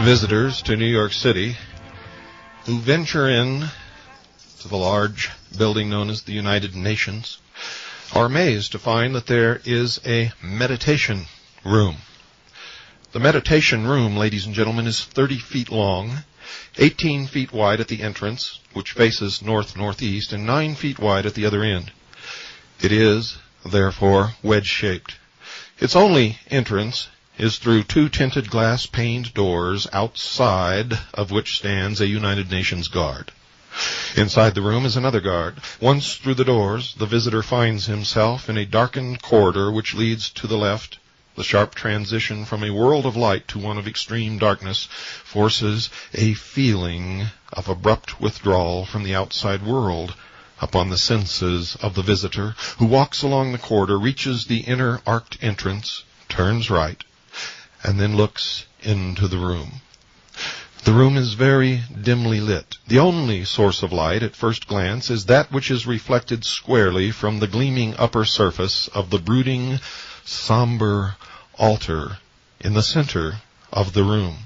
Visitors to New York City who venture in to the large building known as the United Nations are amazed to find that there is a meditation room. The meditation room, ladies and gentlemen, is 30 feet long, 18 feet wide at the entrance, which faces north-northeast, and 9 feet wide at the other end. It is, therefore, wedge-shaped. Its only entrance is through two tinted glass paned doors, outside of which stands a United Nations guard. Inside the room is another guard. Once through the doors, the visitor finds himself in a darkened corridor which leads to the left. The sharp transition from a world of light to one of extreme darkness forces a feeling of abrupt withdrawal from the outside world upon the senses of the visitor, who walks along the corridor, reaches the inner arched entrance, turns right, and then looks into the room. The room is very dimly lit. The only source of light at first glance is that which is reflected squarely from the gleaming upper surface of the brooding, somber altar in the center of the room.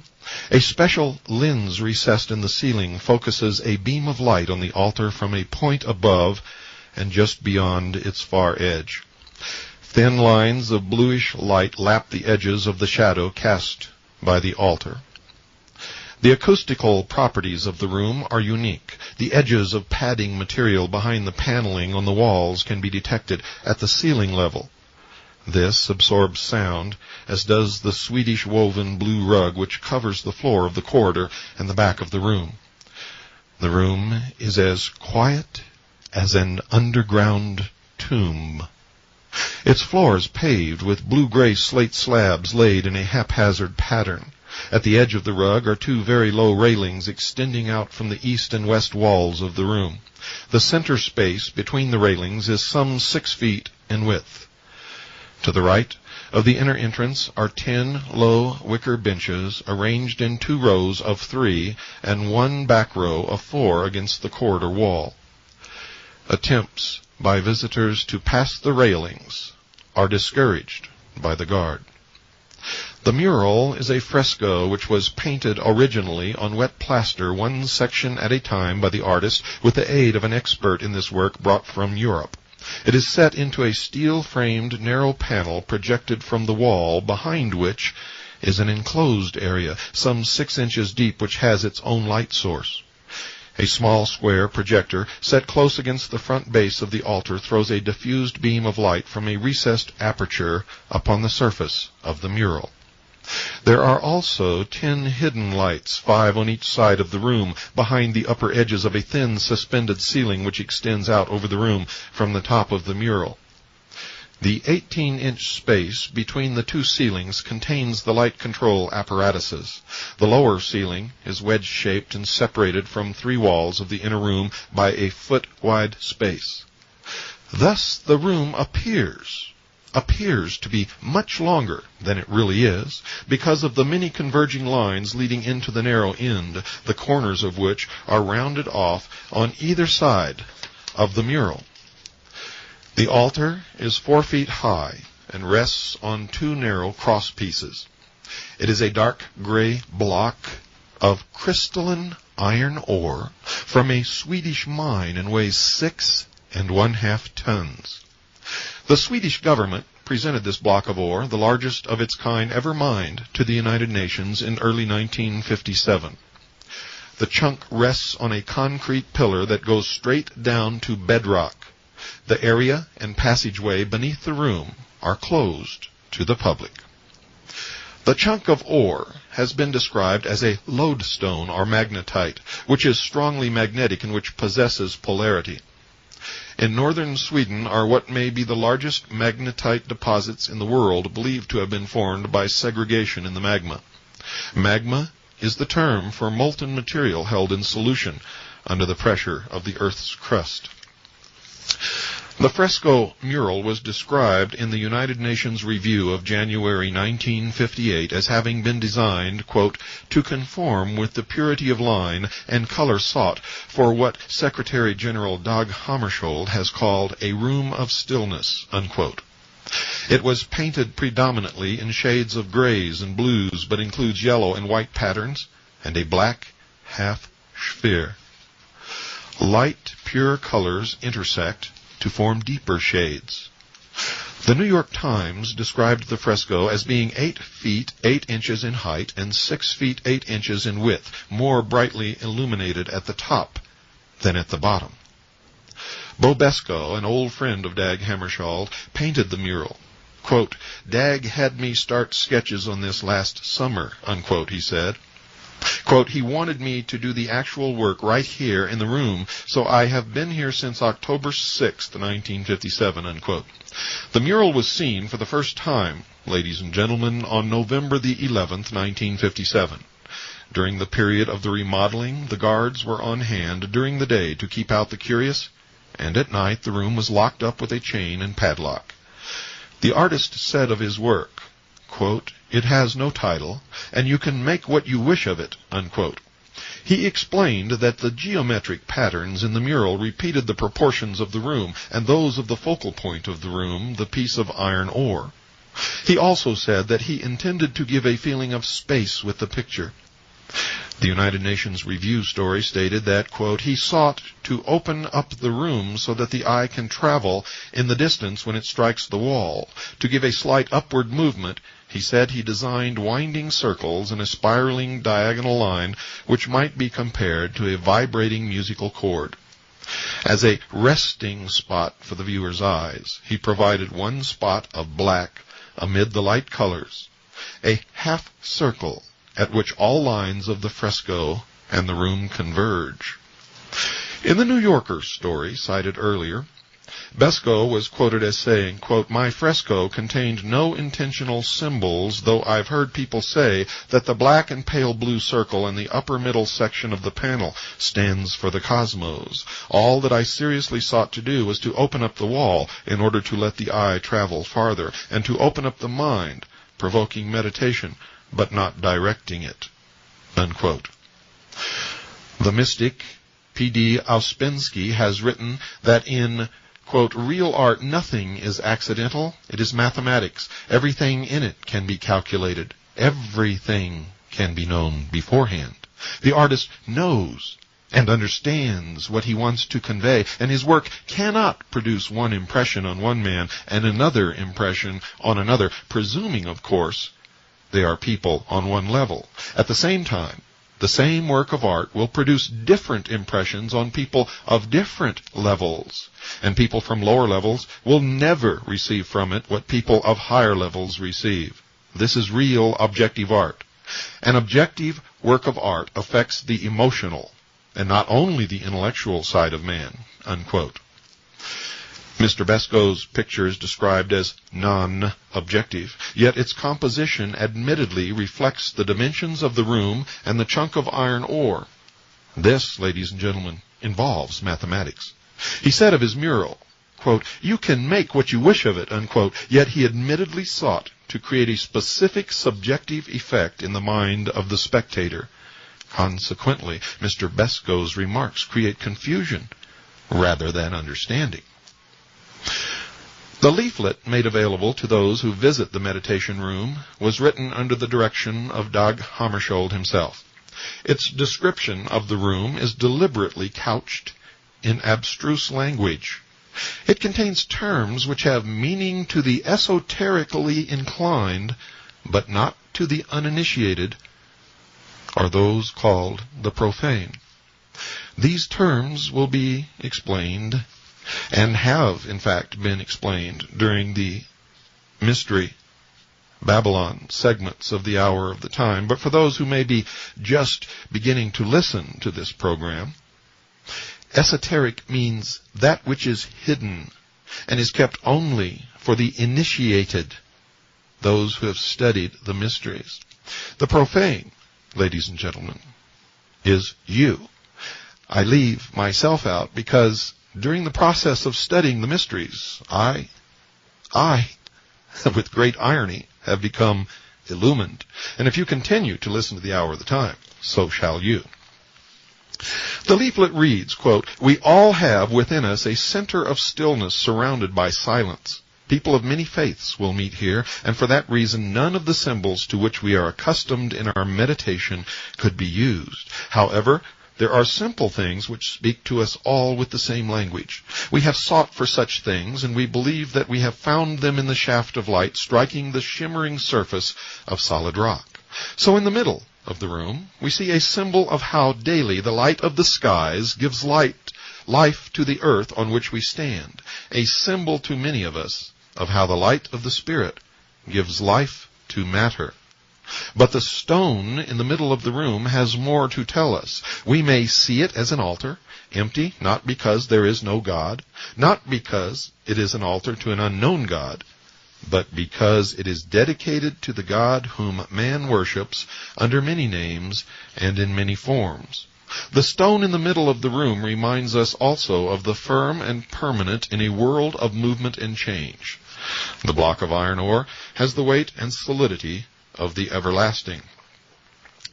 A special lens recessed in the ceiling focuses a beam of light on the altar from a point above and just beyond its far edge. Thin lines of bluish light lap the edges of the shadow cast by the altar. The acoustical properties of the room are unique. The edges of padding material behind the paneling on the walls can be detected at the ceiling level. This absorbs sound, as does the Swedish woven blue rug which covers the floor of the corridor and the back of the room. The room is as quiet as an underground tomb. Its floor is paved with blue-gray slate slabs laid in a haphazard pattern. At the edge of the rug are two very low railings extending out from the east and west walls of the room. The center space between the railings is some 6 feet in width. To the right of the inner entrance are 10 low wicker benches arranged in 2 rows of 3 and 1 back row of 4 against the corridor wall. Attempts by visitors to pass the railings are discouraged by the guard. The mural is a fresco which was painted originally on wet plaster, one section at a time, by the artist with the aid of an expert in this work brought from Europe. It is set into a steel-framed narrow panel projected from the wall, behind which is an enclosed area, some 6 inches deep, which has its own light source. A small square projector set close against the front base of the altar throws a diffused beam of light from a recessed aperture upon the surface of the mural. There are also 10 hidden lights, 5 on each side of the room, behind the upper edges of a thin suspended ceiling which extends out over the room from the top of the mural. The 18-inch space between the 2 ceilings contains the light control apparatuses. The lower ceiling is wedge-shaped and separated from 3 walls of the inner room by a foot-wide space. Thus the room appears to be much longer than it really is, because of the many converging lines leading into the narrow end, the corners of which are rounded off on either side of the mural. The altar is 4 feet high and rests on 2 narrow cross pieces. It is a dark gray block of crystalline iron ore from a Swedish mine and weighs 6 1/2 tons. The Swedish government presented this block of ore, the largest of its kind ever mined, to the United Nations in early 1957. The chunk rests on a concrete pillar that goes straight down to bedrock. The area and passageway beneath the room are closed to the public. The chunk of ore has been described as a lodestone or magnetite, which is strongly magnetic and which possesses polarity. In northern Sweden are what may be the largest magnetite deposits in the world, believed to have been formed by segregation in the magma. Magma is the term for molten material held in solution under the pressure of the Earth's crust. The fresco mural was described in the United Nations Review of January 1958 as having been designed, quote, to conform with the purity of line and color sought for what Secretary General Dag Hammarskjöld has called a room of stillness, unquote. It was painted predominantly in shades of grays and blues, but includes yellow and white patterns and a black half-sphere. Light, pure colors intersect to form deeper shades. The New York Times described the fresco as being 8 feet 8 inches in height and 6 feet 8 inches in width, more brightly illuminated at the top than at the bottom. Bo Beskow, an old friend of Dag Hammarskjöld, painted the mural. Quote, "Dag had me start sketches on this last summer," unquote, he said. Quote, "He wanted me to do the actual work right here in the room, so I have been here since October 6th, 1957, unquote. The mural was seen for the first time, ladies and gentlemen, on November the 11th, 1957. During the period of the remodeling, the guards were on hand during the day to keep out the curious, and at night the room was locked up with a chain and padlock. The artist said of his work, quote, 'It has no title, and you can make what you wish of it,' unquote. He explained that the geometric patterns in the mural repeated the proportions of the room and those of the focal point of the room, the piece of iron ore. He also said that he intended to give a feeling of space with the picture. The United Nations Review story stated that, quote, 'He sought to open up the room so that the eye can travel in the distance when it strikes the wall. To give a slight upward movement, he said he designed winding circles in a spiraling diagonal line which might be compared to a vibrating musical chord. As a resting spot for the viewer's eyes, he provided one spot of black amid the light colors, a half circle at which all lines of the fresco and the room converge.' In the New Yorker story cited earlier, Beskow was quoted as saying, quote, 'My fresco contained no intentional symbols, though I've heard people say that the black and pale blue circle in the upper middle section of the panel stands for the cosmos. All that I seriously sought to do was to open up the wall in order to let the eye travel farther, and to open up the mind, provoking meditation, but not directing it,' unquote. The mystic P.D. Ouspensky has written that in, quote, 'Real art, nothing is accidental. It is mathematics. Everything in it can be calculated. Everything can be known beforehand. The artist knows and understands what he wants to convey, and his work cannot produce one impression on one man and another impression on another, presuming, of course, they are people on one level. At the same time, the same work of art will produce different impressions on people of different levels, and people from lower levels will never receive from it what people of higher levels receive. This is real objective art. An objective work of art affects the emotional, and not only the intellectual side of man," unquote. Mr. Beskow's picture is described as non-objective, yet its composition admittedly reflects the dimensions of the room and the chunk of iron ore. This, ladies and gentlemen, involves mathematics. He said of his mural, quote, "You can make what you wish of it," unquote, yet he admittedly sought to create a specific subjective effect in the mind of the spectator. Consequently, Mr. Beskow's remarks create confusion rather than understanding. The leaflet made available to those who visit the meditation room was written under the direction of Dag Hammarskjöld himself. Its description of the room is deliberately couched in abstruse language. It contains terms which have meaning to the esoterically inclined, but not to the uninitiated, or those called the profane. These terms will be explained, and have, in fact, been explained during the Mystery Babylon segments of the Hour of the Time. But for those who may be just beginning to listen to this program, esoteric means that which is hidden and is kept only for the initiated, those who have studied the mysteries. The profane, ladies and gentlemen, is you. I leave myself out because during the process of studying the mysteries, I, with great irony, have become illumined. And if you continue to listen to the Hour of the Time, so shall you. The leaflet reads, quote, "We all have within us a center of stillness surrounded by silence. People of many faiths will meet here, and for that reason none of the symbols to which we are accustomed in our meditation could be used. However, there are simple things which speak to us all with the same language. We have sought for such things, and we believe that we have found them in the shaft of light striking the shimmering surface of solid rock. So in the middle of the room, we see a symbol of how daily the light of the skies gives life to the earth on which we stand, a symbol to many of us of how the light of the Spirit gives life to matter. But the stone in the middle of the room has more to tell us. We may see it as an altar, empty, not because there is no God, not because it is an altar to an unknown God, but because it is dedicated to the God whom man worships under many names and in many forms. The stone in the middle of the room reminds us also of the firm and permanent in a world of movement and change. The block of iron ore has the weight and solidity of the everlasting.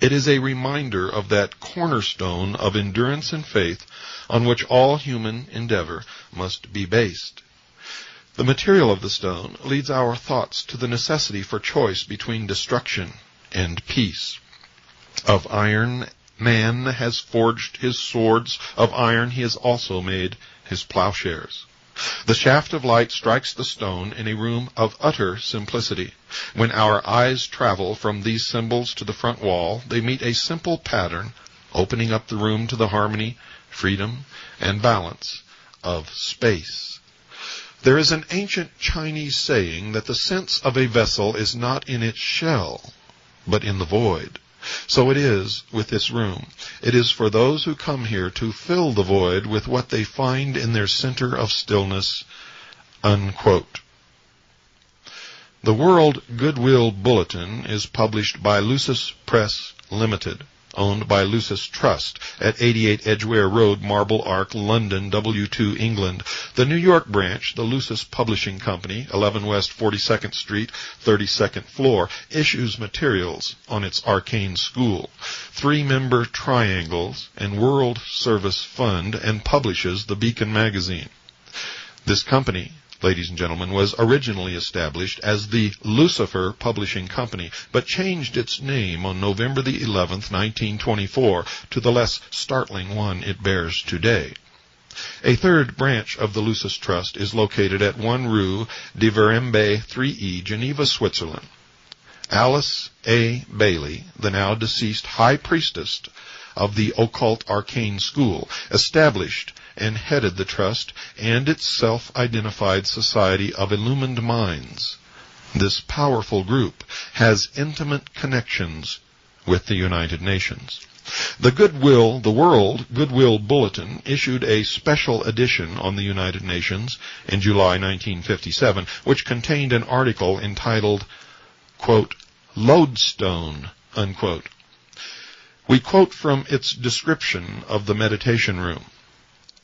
It is a reminder of that cornerstone of endurance and faith on which all human endeavor must be based. The material of the stone leads our thoughts to the necessity for choice between destruction and peace. Of iron, man has forged his swords. Of iron he has also made his plowshares. The shaft of light strikes the stone in a room of utter simplicity. When our eyes travel from these symbols to the front wall, they meet a simple pattern, opening up the room to the harmony, freedom, and balance of space. There is an ancient Chinese saying that the sense of a vessel is not in its shell, but in the void. So it is with this room. It is for those who come here to fill the void with what they find in their center of stillness." Unquote. The World Goodwill Bulletin is published by Lucis Press Limited, owned by Lucis Trust, at 88 Edgware Road, Marble Ark, London, W2, England. The New York branch, the Lucis Publishing Company, 11 West 42nd Street, 32nd floor, issues materials on its arcane school, 3-member triangles, and World Service Fund, and publishes the Beacon magazine. This company, ladies and gentlemen, was originally established as the Lucifer Publishing Company, but changed its name on November the 11th, 1924, to the less startling one it bears today. A third branch of the Lucis Trust is located at 1 Rue de Verembe 3E, Geneva, Switzerland. Alice A. Bailey, the now deceased high priestess of the occult arcane school, established and headed the trust and its self-identified Society of Illumined Minds. This powerful group has intimate connections with the United Nations. The World Goodwill Bulletin issued a special edition on the United Nations in July 1957, which contained an article entitled, quote, "Lodestone," unquote. We quote from its description of the meditation room.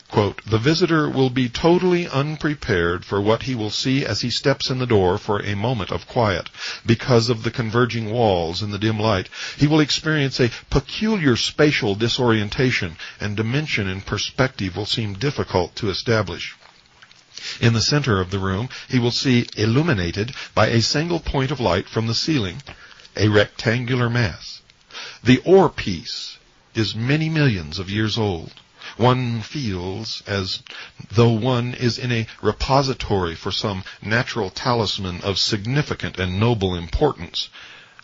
Quote, "The visitor will be totally unprepared for what he will see as he steps in the door for a moment of quiet. Because of the converging walls and the dim light, he will experience a peculiar spatial disorientation, and dimension and perspective will seem difficult to establish. In the center of the room, he will see illuminated by a single point of light from the ceiling, a rectangular mass. The ore piece is many millions of years old. One feels as though one is in a repository for some natural talisman of significant and noble importance,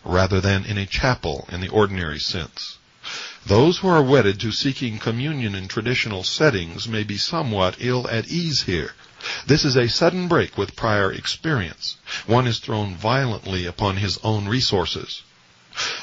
rather than in a chapel in the ordinary sense. Those who are wedded to seeking communion in traditional settings may be somewhat ill at ease here. This is a sudden break with prior experience. One is thrown violently upon his own resources.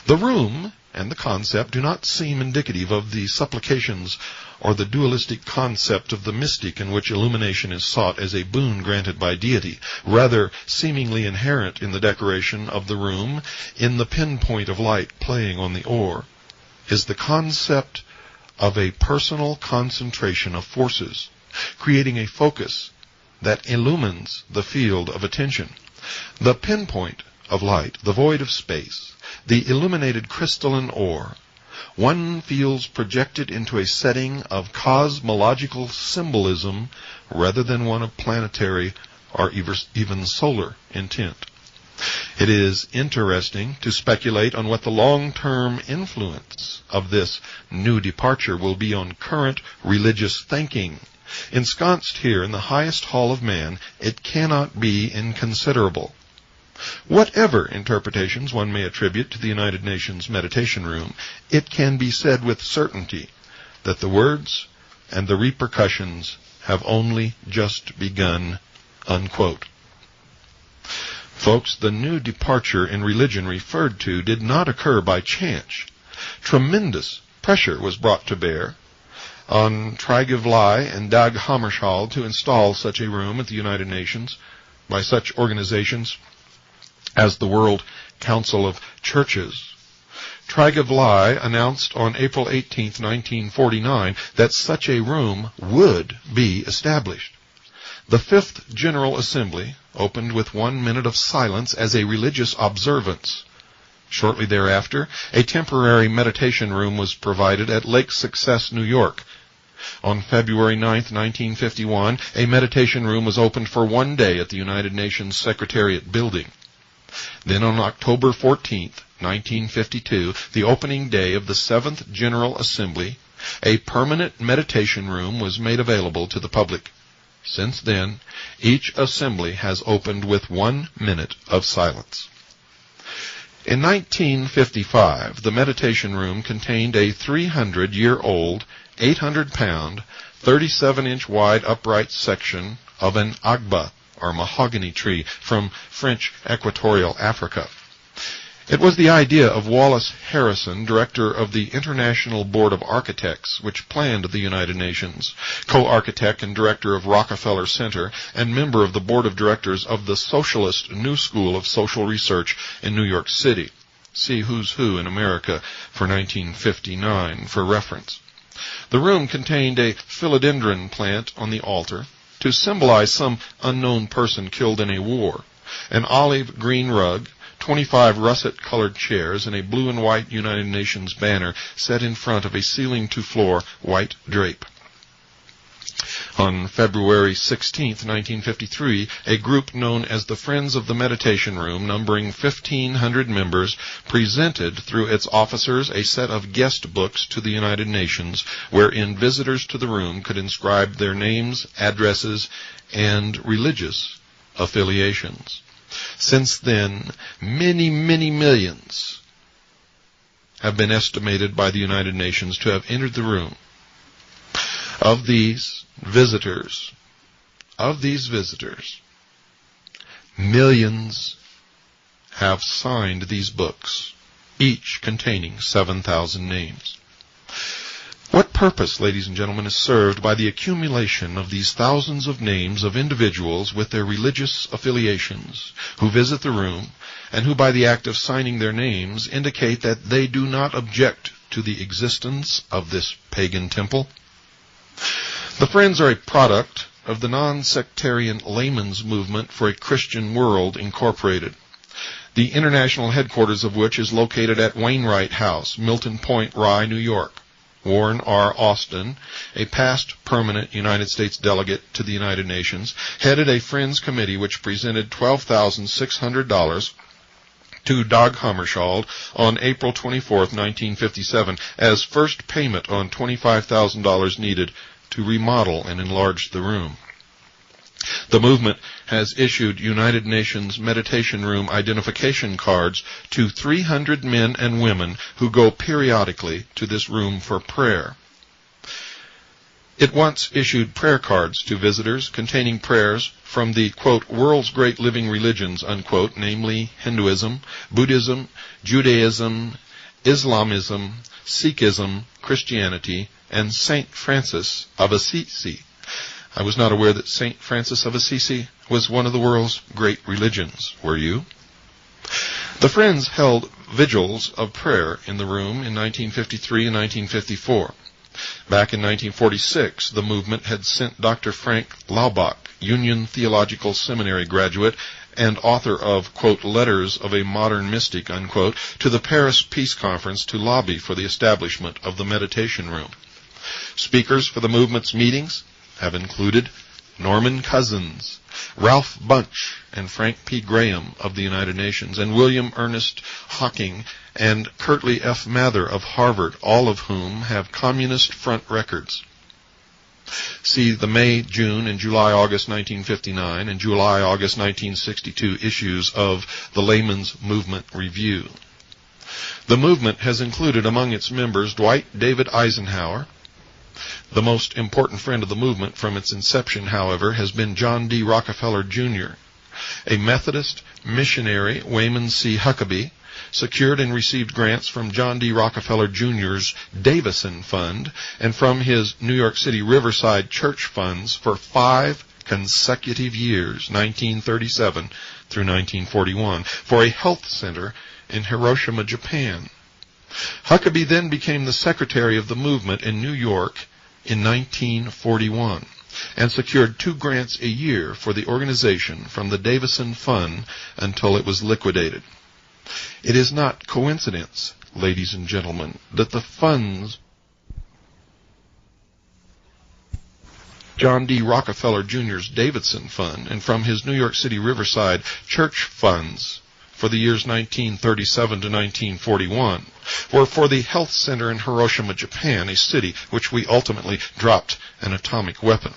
The room and the concept do not seem indicative of the supplications or the dualistic concept of the mystic in which illumination is sought as a boon granted by deity. Rather, seemingly inherent in the decoration of the room, in the pinpoint of light playing on the ore, is the concept of a personal concentration of forces, creating a focus that illumines the field of attention. The pinpoint of light, the void of space, the illuminated crystalline ore, one feels projected into a setting of cosmological symbolism rather than one of planetary or even solar intent. It is interesting to speculate on what the long-term influence of this new departure will be on current religious thinking. Ensconced here in the highest hall of man, it cannot be inconsiderable. Whatever interpretations one may attribute to the United Nations Meditation Room, it can be said with certainty that the words and the repercussions have only just begun, unquote. Folks, the new departure in religion referred to did not occur by chance. Tremendous pressure was brought to bear on Tryggvi and Dag Hammarskjöld to install such a room at the United Nations by such organizations as the World Council of Churches. Tryggvi announced on April 18, 1949, that such a room would be established. The Fifth General Assembly opened with 1 minute of silence as a religious observance. Shortly thereafter, a temporary meditation room was provided at Lake Success, New York. On February 9, 1951, a meditation room was opened for 1 day at the United Nations Secretariat building. Then on October 14, 1952, the opening day of the Seventh General Assembly, a permanent meditation room was made available to the public. Since then, each assembly has opened with 1 minute of silence. In 1955, the meditation room contained a 300-year-old, 800-pound, 37-inch wide upright section of an agba, or mahogany tree, from French Equatorial Africa. It was the idea of Wallace Harrison, director of the International Board of Architects, which planned the United Nations, co-architect and director of Rockefeller Center, and member of the board of directors of the Socialist New School of Social Research in New York City. See Who's Who in America for 1959 for reference. The room contained a philodendron plant on the altar to symbolize some unknown person killed in a war, an olive green rug, 25 russet-colored chairs, and a blue and white United Nations banner set in front of a ceiling-to-floor white drape. On February 16, 1953, a group known as the Friends of the Meditation Room, numbering 1,500 members, presented through its officers a set of guest books to the United Nations, wherein visitors to the room could inscribe their names, addresses, and religious affiliations. Since then, many, many millions have been estimated by the United Nations to have entered the room. Of these visitors, millions have signed these books, each containing 7,000 names. What purpose, ladies and gentlemen, is served by the accumulation of these thousands of names of individuals with their religious affiliations who visit the room and who by the act of signing their names indicate that they do not object to the existence of this pagan temple? The Friends are a product of the non-sectarian layman's movement for a Christian world, Incorporated, the international headquarters of which is located at Wainwright House, Milton Point, Rye, New York. Warren R. Austin, a past permanent United States delegate to the United Nations, headed a Friends Committee which presented $12,600 to Dag Hammarskjöld on April 24, 1957, as first payment on $25,000 needed to remodel and enlarge the room. The movement has issued United Nations Meditation Room identification cards to 300 men and women who go periodically to this room for prayer. It once issued prayer cards to visitors containing prayers from the, quote, world's great living religions, unquote, namely Hinduism, Buddhism, Judaism, Islamism, Sikhism, Christianity, and St. Francis of Assisi. I was not aware that St. Francis of Assisi was one of the world's great religions. Were you? The Friends held vigils of prayer in the room in 1953 and 1954. Back in 1946, the movement had sent Dr. Frank Laubach, Union Theological Seminary graduate and author of, quote, Letters of a Modern Mystic, unquote, to the Paris Peace Conference to lobby for the establishment of the meditation room. Speakers for the movement's meetings have included Norman Cousins, Ralph Bunche, and Frank P. Graham of the United Nations, and William Ernest Hocking and Curtly F. Mather of Harvard, all of whom have Communist Front records. See the May, June, and July-August 1959 and July-August 1962 issues of the Layman's Movement Review. The movement has included among its members Dwight David Eisenhower. The most important friend of the movement from its inception, however, has been John D. Rockefeller, Jr., a Methodist missionary, Wayman C. Huckabee, secured and received grants from John D. Rockefeller, Jr.'s Davison Fund and from his New York City Riverside Church funds for 5 consecutive years, 1937 through 1941, for a health center in Hiroshima, Japan. Huckabee then became the secretary of the movement in New York in 1941 and secured 2 grants a year for the organization from the Davison Fund until it was liquidated. It is not coincidence, ladies and gentlemen, that the funds John D. Rockefeller Jr.'s Davidson Fund and from his New York City Riverside Church funds for the years 1937 to 1941 were for the health center in Hiroshima, Japan, a city which we ultimately dropped an atomic weapon.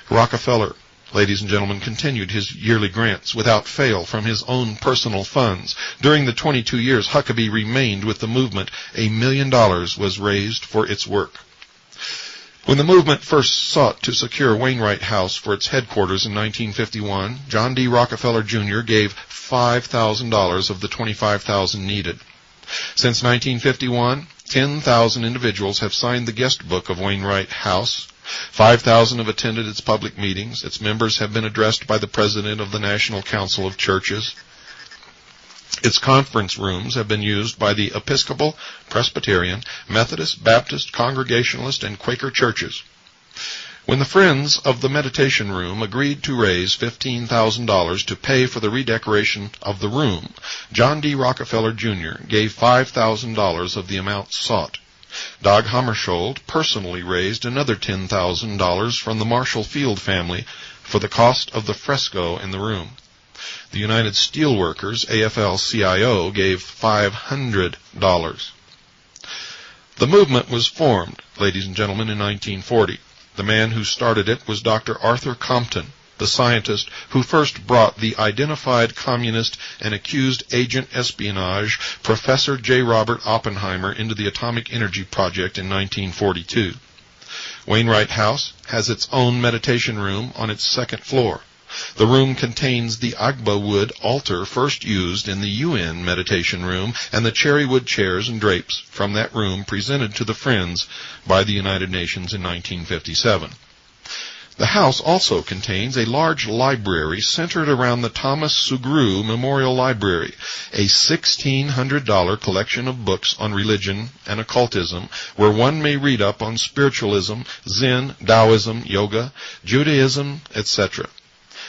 Rockefeller, ladies and gentlemen, continued his yearly grants without fail from his own personal funds. During the 22 years Huckabee remained with the movement, $1 million was raised for its work. When the movement first sought to secure Wainwright House for its headquarters in 1951, John D. Rockefeller, Jr. gave $5,000 of the $25,000 needed. Since 1951, 10,000 individuals have signed the guest book of Wainwright House. 5,000 have attended its public meetings. Its members have been addressed by the President of the National Council of Churches. Its conference rooms have been used by the Episcopal, Presbyterian, Methodist, Baptist, Congregationalist, and Quaker churches. When the Friends of the Meditation Room agreed to raise $15,000 to pay for the redecoration of the room, John D. Rockefeller, Jr. gave $5,000 of the amount sought. Dag Hammarskjöld personally raised another $10,000 from the Marshall Field family for the cost of the fresco in the room. The United Steelworkers, AFL-CIO, gave $500. The movement was formed, ladies and gentlemen, in 1940. The man who started it was Dr. Arthur Compton, the scientist who first brought the identified communist and accused agent espionage Professor J. Robert Oppenheimer into the Atomic Energy Project in 1942. Wainwright House has its own meditation room on its second floor. The room contains the Agba wood altar first used in the UN meditation room and the cherry wood chairs and drapes from that room presented to the Friends by the United Nations in 1957. The house also contains a large library centered around the Thomas Sugrue Memorial Library, a $1,600 collection of books on religion and occultism, where one may read up on spiritualism, Zen, Taoism, yoga, Judaism, etc.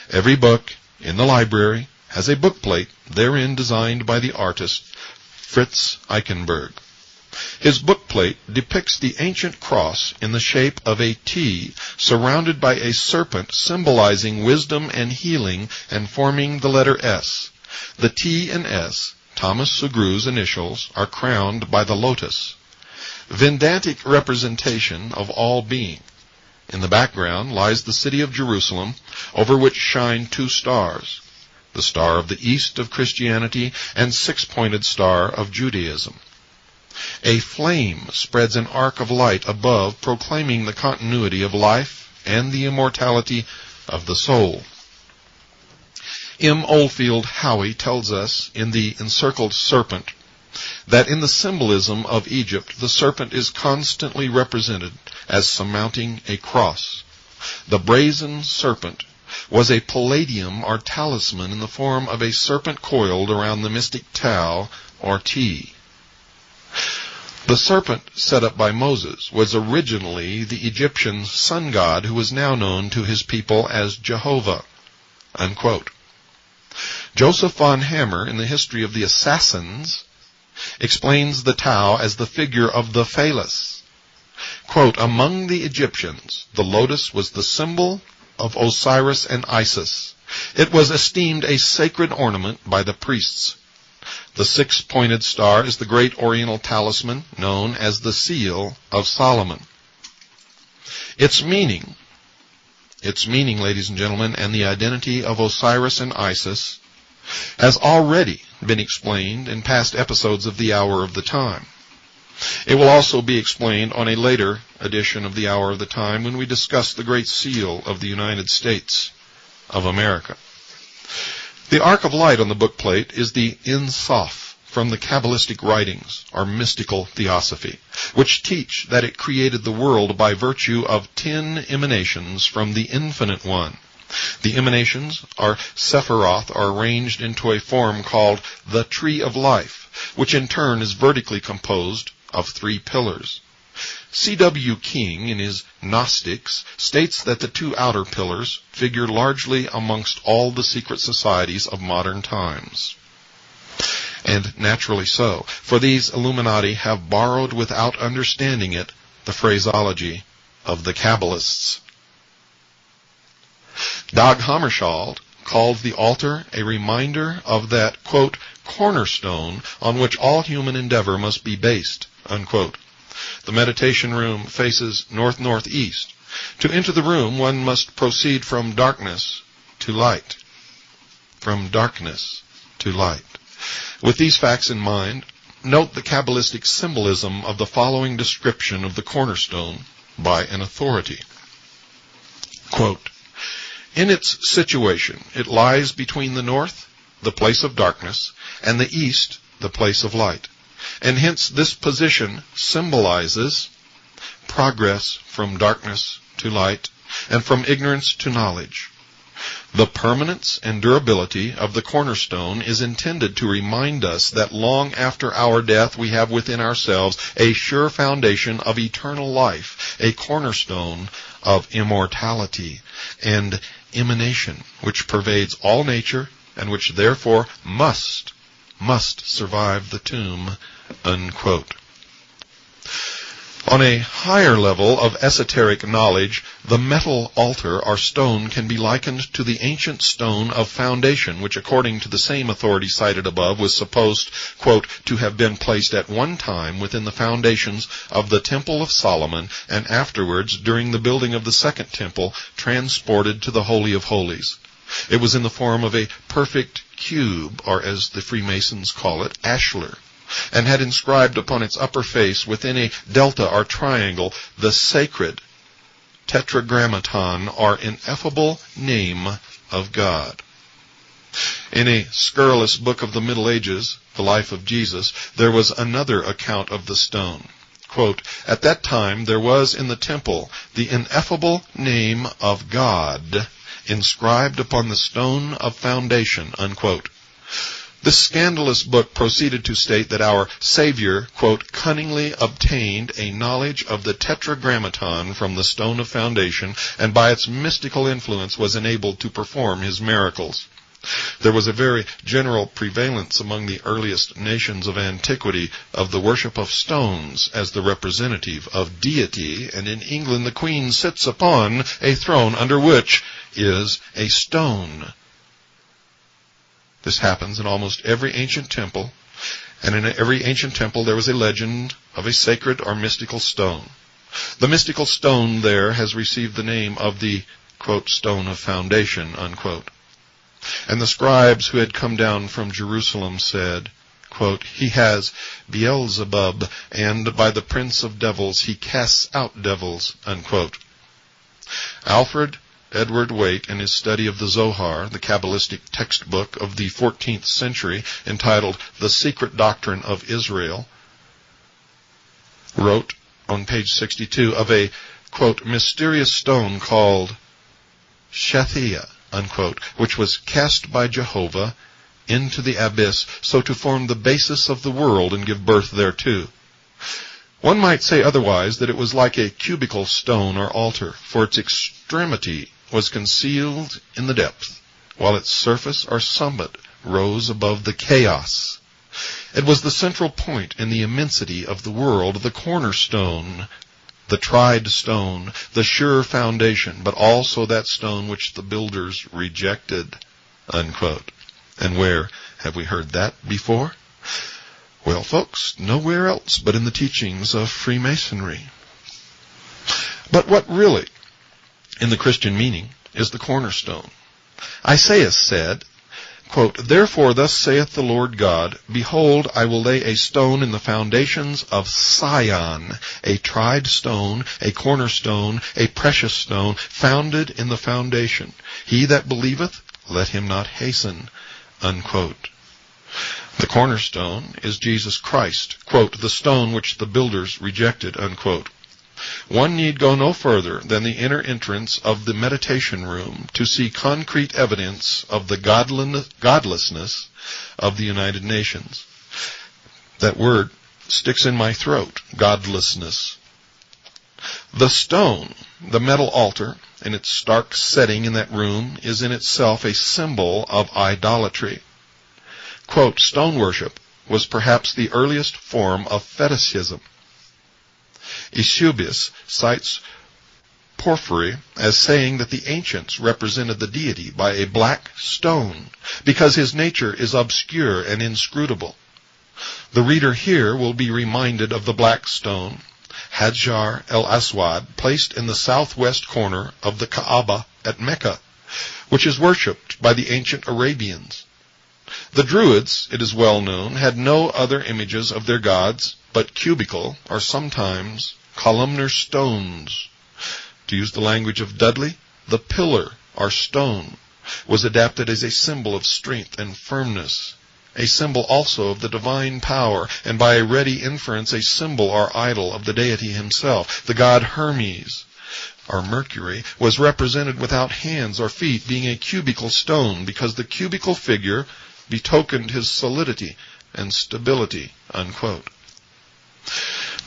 Every book in the library has a bookplate therein designed by the artist Fritz Eichenberg. His bookplate depicts the ancient cross in the shape of a T surrounded by a serpent symbolizing wisdom and healing and forming the letter S. The T and S, Thomas Sugrue's initials, are crowned by the lotus. Vedantic representation of all being. In the background lies the city of Jerusalem, over which shine 2 stars, the star of the east of Christianity and 6-pointed star of Judaism. A flame spreads an arc of light above, proclaiming the continuity of life and the immortality of the soul. M. Oldfield Howey tells us in The Encircled Serpent that in the symbolism of Egypt, the serpent is constantly represented as surmounting a cross. The brazen serpent was a palladium or talisman in the form of a serpent coiled around the mystic Tau or T. The serpent set up by Moses was originally the Egyptian sun god who is now known to his people as Jehovah. Unquote. Joseph von Hammer, in the History of the Assassins, explains the Tau as the figure of the phallus. quote, among the Egyptians, the lotus was the symbol of Osiris and Isis. It was esteemed a sacred ornament by the priests. The six-pointed star is the great oriental talisman known as the Seal of Solomon. Its meaning, ladies and gentlemen, and the identity of Osiris and Isis has already been explained in past episodes of the Hour of the Time. It will also be explained on a later edition of the Hour of the Time when we discuss the Great Seal of the United States of America. The arc of light on the bookplate is the Ein Sof from the Kabbalistic writings, or mystical theosophy, which teach that it created the world by virtue of 10 emanations from the Infinite One. The emanations, or Sephiroth, are arranged into a form called the Tree of Life, which in turn is vertically composed of 3 pillars. C.W. King, in his Gnostics, states that the 2 outer pillars figure largely amongst all the secret societies of modern times. And naturally so, for these Illuminati have borrowed without understanding it the phraseology of the Kabbalists. Dag Hammarskjöld called the altar a reminder of that, quote, cornerstone on which all human endeavor must be based, unquote. The meditation room faces north-northeast. To enter the room, one must proceed from darkness to light. From darkness to light. With these facts in mind, note the Kabbalistic symbolism of the following description of the cornerstone by an authority. Quote, in its situation, it lies between the north, the place of darkness, and the east, the place of light. And hence this position symbolizes progress from darkness to light and from ignorance to knowledge. The permanence and durability of the cornerstone is intended to remind us that long after our death we have within ourselves a sure foundation of eternal life, a cornerstone of immortality and emanation, which pervades all nature and which therefore must survive the tomb, unquote. On a higher level of esoteric knowledge, the metal altar or stone can be likened to the ancient stone of foundation, which according to the same authority cited above was supposed, quote, to have been placed at one time within the foundations of the Temple of Solomon, and afterwards, during the building of the second temple, transported to the Holy of Holies. It was in the form of a perfect cube, or as the Freemasons call it, ashlar, and had inscribed upon its upper face within a delta or triangle the sacred tetragrammaton or ineffable name of God. In a scurrilous book of the Middle Ages, The Life of Jesus, there was another account of the stone. Quote, at that time there was in the temple the ineffable name of God inscribed upon the stone of foundation, unquote. This scandalous book proceeded to state that our Savior, quote, cunningly obtained a knowledge of the tetragrammaton from the stone of foundation, and by its mystical influence was enabled to perform his miracles. There was a very general prevalence among the earliest nations of antiquity of the worship of stones as the representative of deity, and in England the Queen sits upon a throne under which is a stone. This happens in almost every ancient temple, and in every ancient temple there was a legend of a sacred or mystical stone. The mystical stone there has received the name of the, quote, stone of foundation, unquote. And the scribes who had come down from Jerusalem said, quote, he has Beelzebub, and by the prince of devils he casts out devils, unquote. Alfred Edward Waite, in his study of the Zohar, the Kabbalistic textbook of the 14th century, entitled The Secret Doctrine of Israel, wrote on page 62 of a, quote, mysterious stone called Shethia, unquote, which was cast by Jehovah into the abyss, so to form the basis of the world and give birth thereto. One might say otherwise, that it was like a cubical stone or altar, for its extremity was concealed in the depth, while its surface or summit rose above the chaos. It was the central point in the immensity of the world, the cornerstone the tried stone, the sure foundation, but also that stone which the builders rejected, unquote. And where have we heard that before? Well, folks, nowhere else but in the teachings of Freemasonry. But what really, in the Christian meaning, is the cornerstone? Isaiah said, quote, "Therefore thus saith the Lord God, Behold, I will lay a stone in the foundations of Sion, a tried stone, a cornerstone, a precious stone, founded in the foundation. He that believeth, let him not hasten," unquote. The cornerstone is Jesus Christ, quote, "the stone which the builders rejected," unquote. One need go no further than the inner entrance of the meditation room to see concrete evidence of the godlessness of the United Nations. That word sticks in my throat, godlessness. The stone, the metal altar, in its stark setting in that room, is in itself a symbol of idolatry. Quote, "Stone worship was perhaps the earliest form of fetishism." Eusebius cites Porphyry as saying that the ancients represented the deity by a black stone because his nature is obscure and inscrutable. The reader here will be reminded of the black stone, Hajar el-Aswad, placed in the southwest corner of the Kaaba at Mecca, which is worshipped by the ancient Arabians. The Druids, it is well known, had no other images of their gods but cubical or sometimes columnar stones. To use the language of Dudley, the pillar or stone was adapted as a symbol of strength and firmness, a symbol also of the divine power, and by a ready inference a symbol or idol of the deity himself. The god Hermes, or Mercury, was represented without hands or feet, being a cubical stone, because the cubical figure betokened his solidity and stability, unquote.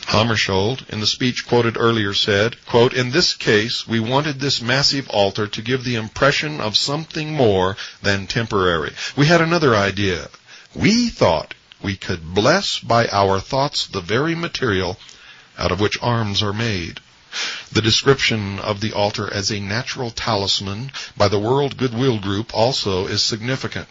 Hammarskjöld, in the speech quoted earlier, said, quote, "In this case, we wanted this massive altar to give the impression of something more than temporary. We had another idea. We thought we could bless by our thoughts the very material out of which arms are made." The description of the altar as a natural talisman by the World Goodwill Group also is significant.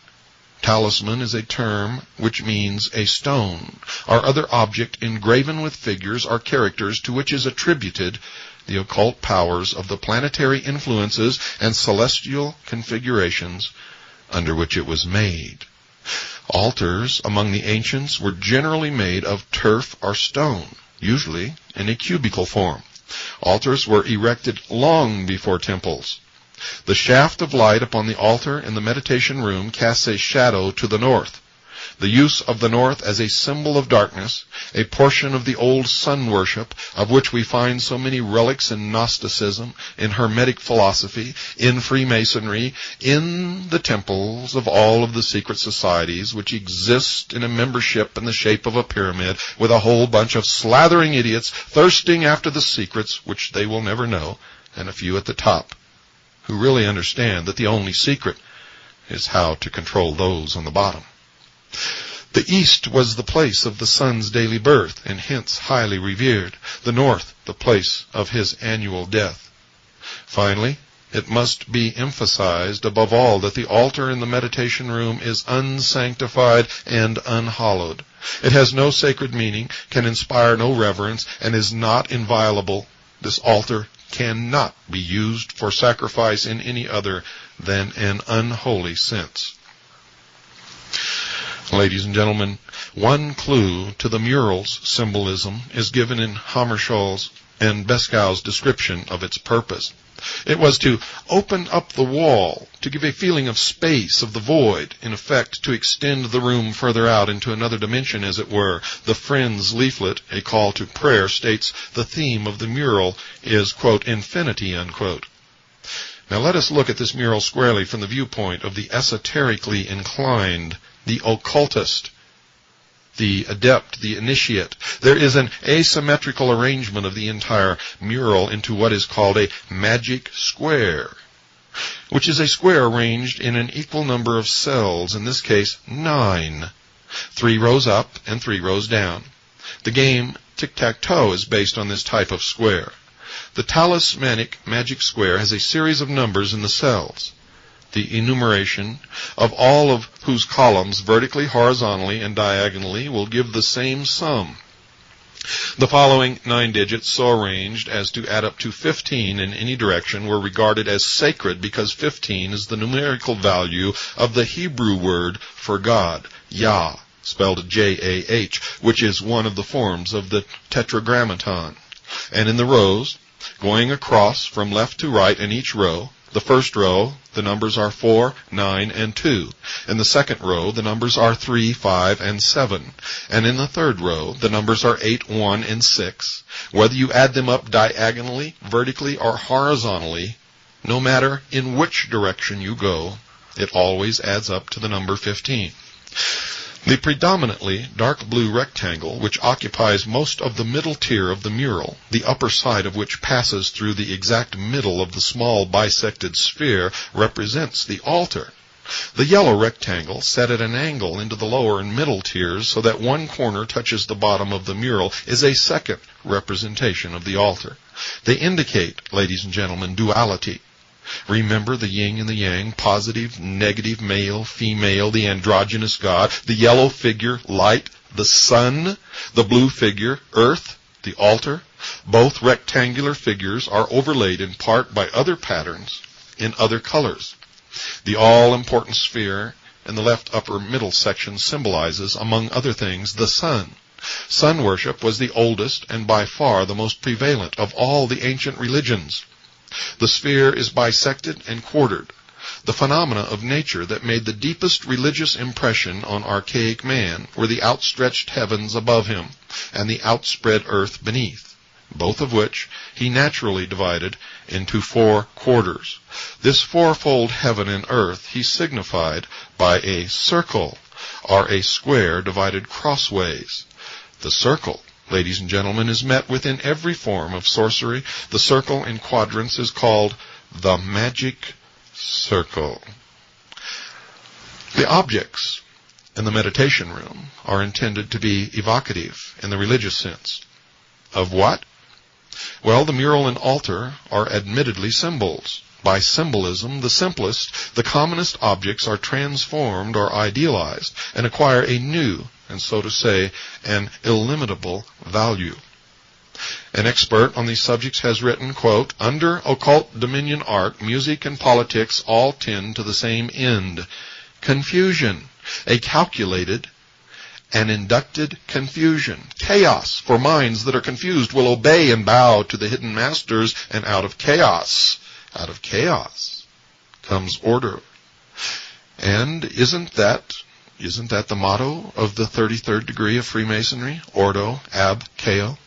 Talisman is a term which means a stone or other object engraven with figures or characters to which is attributed the occult powers of the planetary influences and celestial configurations under which it was made. Altars among the ancients were generally made of turf or stone, usually in a cubical form. Altars were erected long before temples. The shaft of light upon the altar in the meditation room casts a shadow to the north. The use of the north as a symbol of darkness, a portion of the old sun worship, of which we find so many relics in Gnosticism, in Hermetic philosophy, in Freemasonry, in the temples of all of the secret societies which exist in a membership in the shape of a pyramid, with a whole bunch of slathering idiots thirsting after the secrets which they will never know, and a few at the top who really understand that the only secret is how to control those on the bottom. The east was the place of the sun's daily birth, and hence highly revered. The north, the place of his annual death. Finally, it must be emphasized above all that the altar in the meditation room is unsanctified and unhallowed. It has no sacred meaning, can inspire no reverence, and is not inviolable. This altar cannot be used for sacrifice in any other than an unholy sense. Ladies and gentlemen, one clue to the mural's symbolism is given in Hammarskjöld's and Beskow's description of its purpose. It was to open up the wall, to give a feeling of space, of the void, in effect to extend the room further out into another dimension, as it were. The Friends leaflet, A Call to Prayer, states the theme of the mural is, quote, infinity, unquote. Now let us look at this mural squarely from the viewpoint of the esoterically inclined, the occultist, the adept, the initiate. There is an asymmetrical arrangement of the entire mural into what is called a magic square, which is a square arranged in an equal number of cells, in this case 9, 3 rows up and 3 rows down. The game tic-tac-toe is based on this type of square. The talismanic magic square has a series of numbers in the cells, the enumeration of all of whose columns vertically, horizontally, and diagonally will give the same sum. The following 9 digits, so arranged as to add up to 15 in any direction, were regarded as sacred because 15 is the numerical value of the Hebrew word for God, Yah, spelled J-A-H, which is one of the forms of the tetragrammaton. And in the rows, going across from left to right in each row, the first row, the numbers are 4, 9, and 2. In the second row, the numbers are 3, 5, and 7. And in the third row, the numbers are 8, 1, and 6. Whether you add them up diagonally, vertically, or horizontally, no matter in which direction you go, it always adds up to the number 15. The predominantly dark blue rectangle, which occupies most of the middle tier of the mural, the upper side of which passes through the exact middle of the small bisected sphere, represents the altar. The yellow rectangle, set at an angle into the lower and middle tiers so that one corner touches the bottom of the mural, is a second representation of the altar. They indicate, ladies and gentlemen, duality. Remember the yin and the yang, positive, negative, male, female, the androgynous God, the yellow figure, light, the sun, the blue figure, earth, the altar. Both rectangular figures are overlaid in part by other patterns in other colors. The all-important sphere in the left upper middle section symbolizes, among other things, the sun. Sun worship was the oldest and by far the most prevalent of all the ancient religions. The sphere is bisected and quartered. The phenomena of nature that made the deepest religious impression on archaic man were the outstretched heavens above him and the outspread earth beneath, both of which he naturally divided into 4 quarters. This fourfold heaven and earth he signified by a circle, or a square divided crossways. The circle, ladies and gentlemen, is met with in every form of sorcery. The circle in quadrants is called the magic circle. The objects in the meditation room are intended to be evocative in the religious sense. Of what? Well, the mural and altar are admittedly symbols. By symbolism, the simplest, the commonest objects are transformed or idealized and acquire a new, and so to say, an illimitable value. An expert on these subjects has written, quote, "Under occult dominion art, music and politics all tend to the same end. Confusion, a calculated and inducted confusion. Chaos, for minds that are confused will obey and bow to the hidden masters, and out of chaos comes order." And isn't that the motto of the 33rd degree of Freemasonry? Ordo ab chao.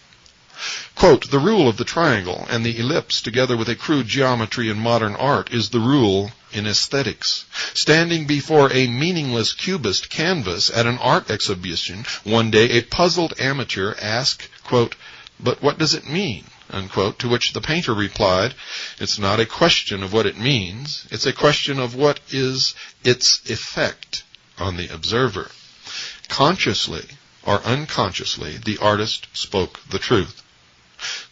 Quote, "The rule of the triangle and the ellipse, together with a crude geometry in modern art, is the rule in aesthetics. Standing before a meaningless cubist canvas at an art exhibition, one day a puzzled amateur asked, quote, 'But what does it mean?' Unquote, to which the painter replied, 'It's not a question of what it means. It's a question of what is its effect on the observer.' Consciously or unconsciously, the artist spoke the truth.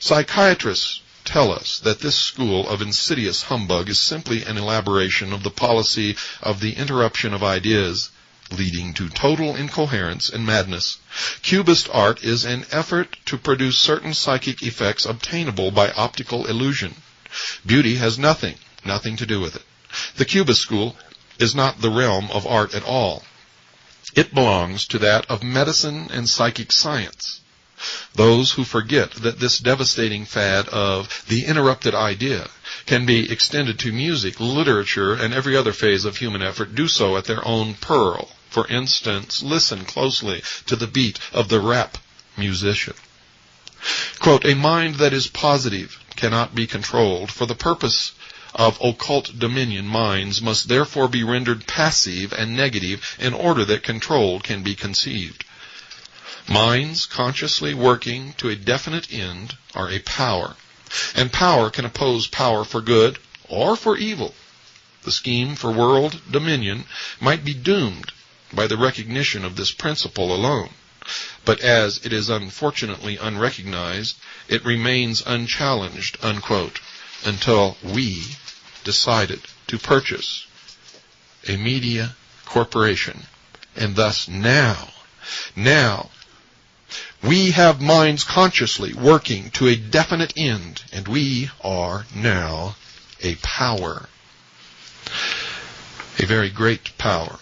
Psychiatrists tell us that this school of insidious humbug is simply an elaboration of the policy of the interruption of ideas, leading to total incoherence and madness. Cubist art is an effort to produce certain psychic effects obtainable by optical illusion. Beauty has nothing to do with it. The Cubist school is not the realm of art at all. It belongs to that of medicine and psychic science. Those who forget that this devastating fad of the interrupted idea can be extended to music, literature, and every other phase of human effort do so at their own peril. For instance, listen closely to the beat of the rap musician. Quote, "A mind that is positive cannot be controlled. For the purpose of occult dominion, minds must therefore be rendered passive and negative in order that control can be conceived. Minds consciously working to a definite end are a power, and power can oppose power for good or for evil. The scheme for world dominion might be doomed by the recognition of this principle alone. But as it is unfortunately unrecognized, it remains unchallenged, unquote, until we decided to purchase a media corporation. And thus now, we have minds consciously working to a definite end, and we are now a power. A very great power.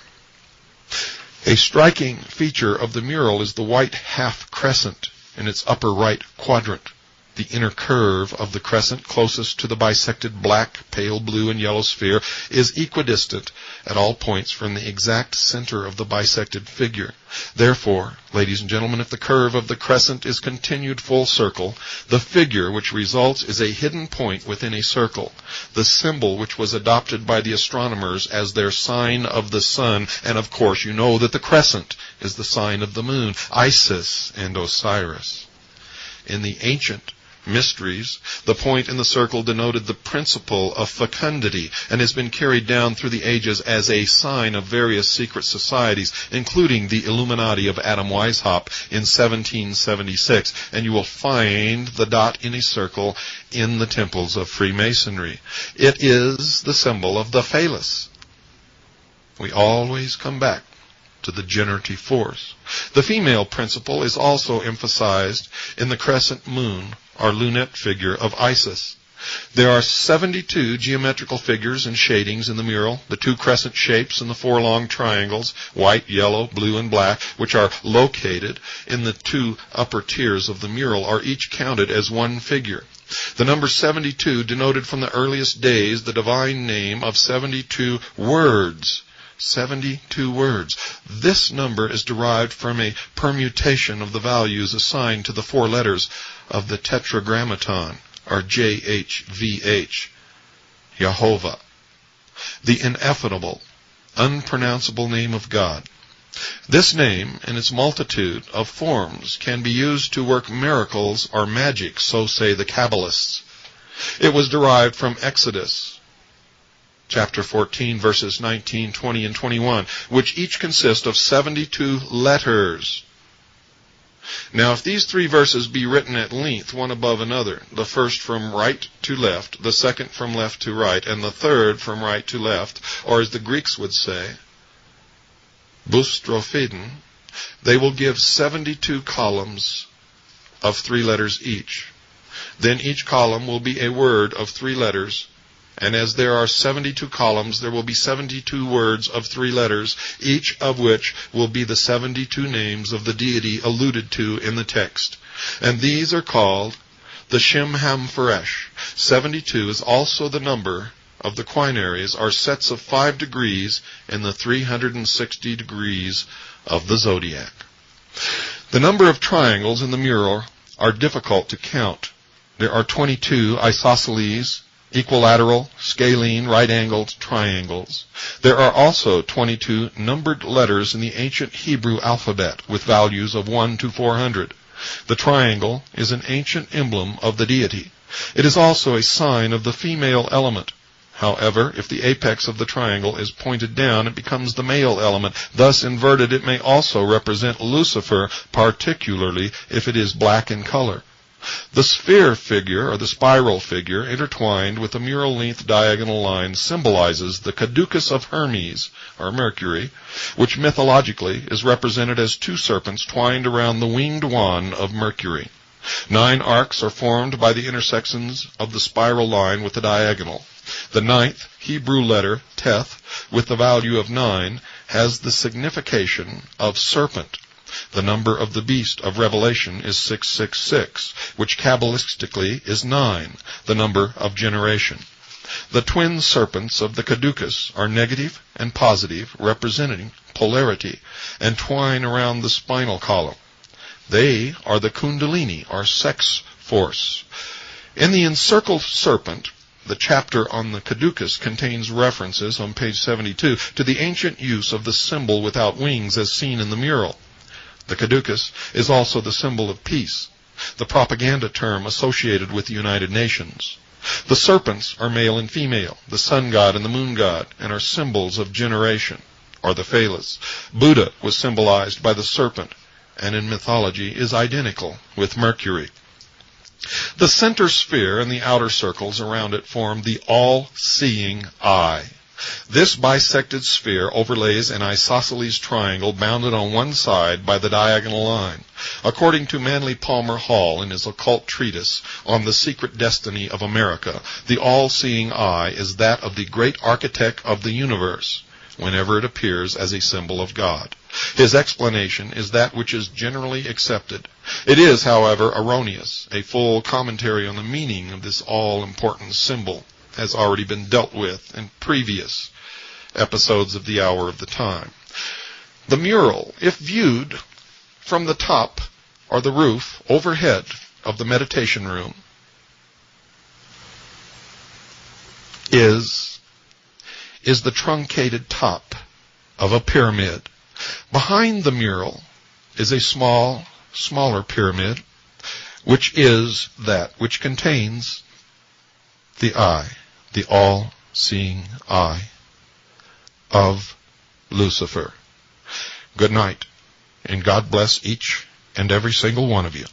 A striking feature of the mural is the white half crescent in its upper right quadrant. The inner curve of the crescent closest to the bisected black, pale blue, and yellow sphere is equidistant at all points from the exact center of the bisected figure. Therefore, ladies and gentlemen, if the curve of the crescent is continued full circle, the figure which results is a hidden point within a circle, the symbol which was adopted by the astronomers as their sign of the sun, and of course you know that the crescent is the sign of the moon, Isis and Osiris. In the ancient mysteries, the point in the circle denoted the principle of fecundity and has been carried down through the ages as a sign of various secret societies, including the Illuminati of Adam Weishaupt in 1776, and you will find the dot in a circle in the temples of Freemasonry. It is the symbol of the phallus. We always come back to the generative force. The female principle is also emphasized in the crescent moon, or lunette figure of Isis. There are 72 geometrical figures and shadings in the mural, the 2 crescent shapes and the 4 long triangles, white, yellow, blue, and black, which are located in the 2 upper tiers of the mural, are each counted as one figure. The number 72 denoted from the earliest days the divine name of 72 words. 72 words. This number is derived from a permutation of the values assigned to the 4 letters of the tetragrammaton, or JHVH, Jehovah, the ineffable, unpronounceable name of God. This name, in its multitude of forms, can be used to work miracles or magic, so say the Kabbalists. It was derived from Exodus, chapter 14, verses 19, 20, and 21, which each consist of 72 letters. Now, if these 3 verses be written at length, one above another, the first from right to left, the second from left to right, and the third from right to left, or as the Greeks would say, boustrophedon, they will give 72 columns of 3 letters each. Then each column will be a word of 3 letters, and as there are 72 columns, there will be 72 words of 3 letters, each of which will be the 72 names of the deity alluded to in the text. And these are called the Shem Ham Pharesh. 72 is also the number of the quinaries, or sets of 5 degrees in the 360 degrees of the zodiac. The number of triangles in the mural are difficult to count. There are 22 isosceles, equilateral, scalene, right-angled triangles. There are also 22 numbered letters in the ancient Hebrew alphabet with values of 1 to 400. The triangle is an ancient emblem of the deity. It is also a sign of the female element. However, if the apex of the triangle is pointed down, it becomes the male element. Thus, inverted, it may also represent Lucifer, particularly if it is black in color. The sphere figure, or the spiral figure, intertwined with the mural-length diagonal line, symbolizes the caducus of Hermes, or Mercury, which mythologically is represented as 2 serpents twined around the winged wand of Mercury. 9 arcs are formed by the intersections of the spiral line with the diagonal. The 9th Hebrew letter, Teth, with the value of 9, has the signification of serpent. The number of the beast of Revelation is 666, which Kabbalistically is 9, the number of generation. The twin serpents of the caducus are negative and positive, representing polarity, and twine around the spinal column. They are the kundalini, or sex force. In the encircled serpent, the chapter on the caducus contains references, on page 72, to the ancient use of the symbol without wings as seen in the mural. The caducus is also the symbol of peace, the propaganda term associated with the United Nations. The serpents are male and female, the sun god and the moon god, and are symbols of generation, or the phallus. Buddha was symbolized by the serpent, and in mythology is identical with Mercury. The center sphere and the outer circles around it form the all-seeing eye. This bisected sphere overlays an isosceles triangle bounded on one side by the diagonal line. According to Manly Palmer Hall in his occult treatise on the secret destiny of America, the all-seeing eye is that of the great architect of the universe, whenever it appears as a symbol of God. His explanation is that which is generally accepted. It is, however, erroneous. A full commentary on the meaning of this all-important symbol has already been dealt with in previous episodes of the Hour of the Time. The mural, if viewed from the top or the roof overhead of the meditation room, is the truncated top of a pyramid. Behind the mural is a smaller pyramid, which is that which contains the eye, the all-seeing eye of Lucifer. Good night, and God bless each and every single one of you.